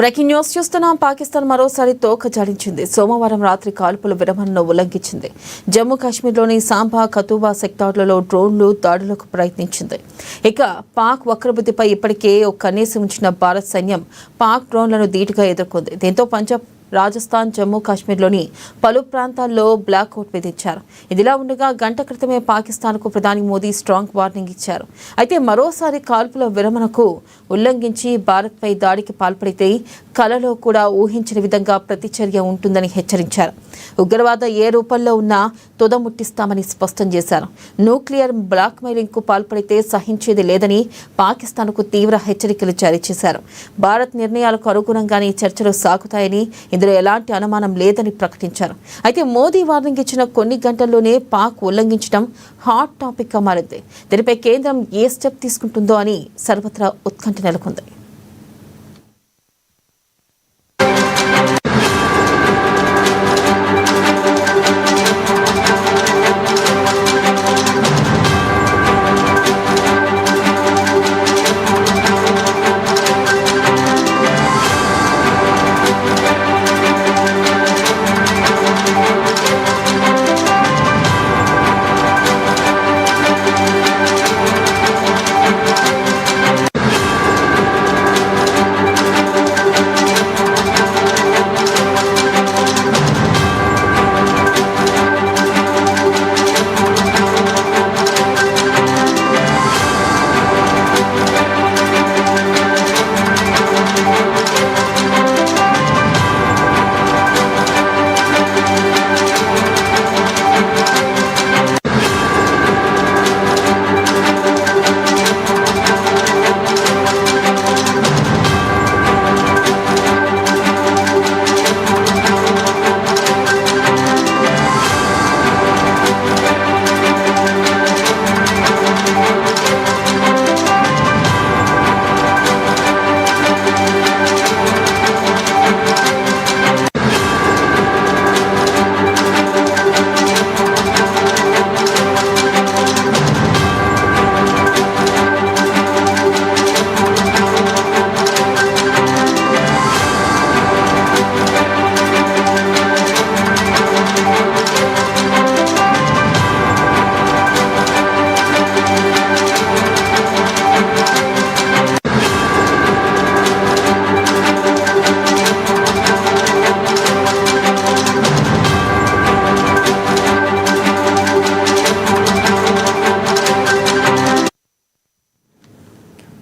Breaking news చూస్తున్నాం. పాకిస్తాన్ మరోసారి తోక జాడించింది. సోమవారం రాత్రి కాల్పుల విరమణను ఉల్లంఘించింది. జమ్మూ కాశ్మీర్లోని సాంబా కతువా సెక్టార్లలో డ్రోన్లు దాడులకు ప్రయత్నించింది. ఇక పాక్ వక్రబుద్ధిపై ఇప్పటికే ఒక కన్నేసి ఉంచిన భారత సైన్యం పాక్ డ్రోన్లను ధీటుగా ఎదుర్కొంది. దీంతో పంజాబ్, రాజస్థాన్, జమ్మూ కాశ్మీర్లోని పలు ప్రాంతాల్లో బ్లాక్అవుట్ విధించారు. ఇదిలా ఉండగా గంట క్రితమే పాకిస్తాన్కు ప్రధాని మోదీ స్ట్రాంగ్ వార్నింగ్ ఇచ్చారు. అయితే మరోసారి కాల్పుల విరమణకు ఉల్లంఘించి భారత్పై దాడికి పాల్పడితే కలలో కూడా ఊహించని విధంగా ప్రతిచర్య ఉంటుందని హెచ్చరించారు. ఉగ్రవాద ఏ రూపంలో ఉన్నా తుదముట్టిస్తామని స్పష్టం చేశారు. న్యూక్లియర్ బ్లాక్మెయిలింగ్కు పాల్పడితే సహించేది లేదని పాకిస్తాన్కు తీవ్ర హెచ్చరికలు జారీ చేశారు. భారత్ నిర్ణయాలకు అనుగుణంగానే చర్చలు సాగుతాయని, ఇందులో ఎలాంటి అనుమానం లేదని ప్రకటించారు. అయితే మోదీ వార్నింగ్ ఇచ్చిన కొన్ని గంటల్లోనే పాక్ ఉల్లంఘించడం హాట్ టాపిక్ గా మారింది. దీనిపై కేంద్రం ఏ స్టెప్ తీసుకుంటుందో అని సర్వత్రా ఉత్కంఠ నెలకొంది.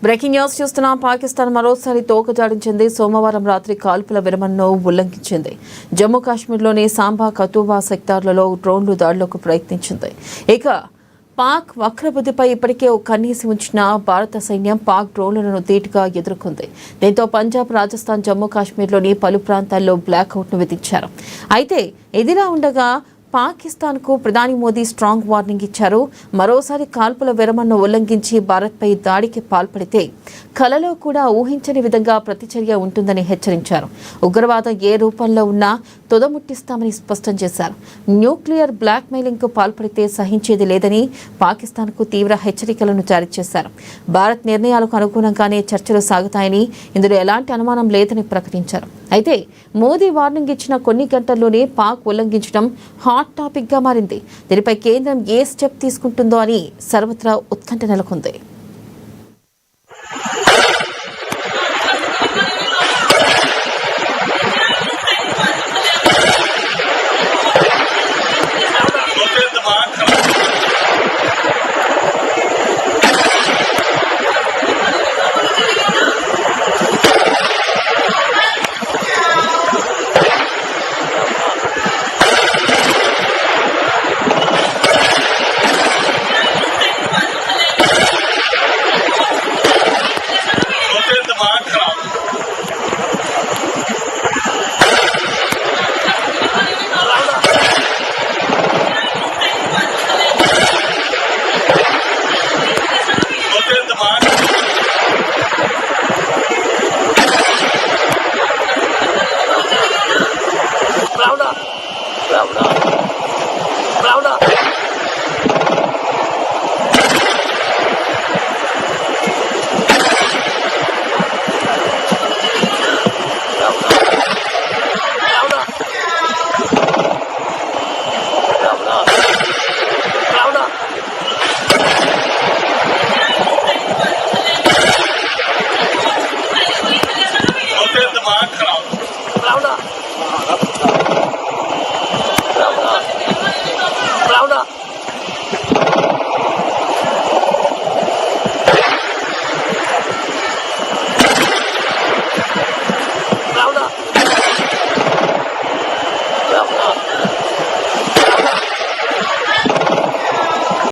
బ్రేకింగ్ న్యూస్ చూస్తున్నాం. పాకిస్తాన్ మరోసారి తోక జాడించింది. సోమవారం రాత్రి కాల్పుల విరమణను ఉల్లంఘించింది. జమ్మూ కాశ్మీర్లోని సాంబా కతువా సెక్టార్లలో డ్రోన్లు దాడులకు ప్రయత్నించింది. ఇక పాక్ వక్రబుద్ధిపై ఇప్పటికే ఒక కన్నేసి ఉంచిన భారత సైన్యం పాక్ డ్రోన్లను ధీటుగా ఎదుర్కొంది. దీంతో పంజాబ్, రాజస్థాన్, జమ్మూ కాశ్మీర్లోని పలు ప్రాంతాల్లో బ్లాక్అవుట్ను విధించారు. అయితే ఇదిలా ఉండగా పాకిస్తాన్కు ప్రధాని మోదీ స్ట్రాంగ్ వార్నింగ్ ఇచ్చారు. మరోసారి కాల్పుల విరమణను ఉల్లంఘించి భారత్పై దాడికి పాల్పడితే కలలో కూడా ఊహించని విధంగా ప్రతిచర్య ఉంటుందని హెచ్చరించారు. ఉగ్రవాదం ఏ రూపంలో ఉన్నా తుదముట్టిస్తామని స్పష్టం చేశారు. న్యూక్లియర్ బ్లాక్మెయిలింగ్కు పాల్పడితే సహించేది లేదని పాకిస్తాన్కు తీవ్ర హెచ్చరికలను జారీ చేశారు. భారత్ నిర్ణయాలకు అనుగుణంగానే చర్చలు సాగుతాయని, ఇందులో ఎలాంటి అనుమానం లేదని ప్రకటించారు. అయితే మోదీ వార్నింగ్ ఇచ్చిన కొన్ని గంటల్లోనే పాక్ ఉల్లంఘించడం హాట్ టాపిక్ గా మారింది. దీనిపై కేంద్రం ఏ స్టెప్ తీసుకుంటుందో అని సర్వత్రా ఉత్కంఠ నెలకొంది.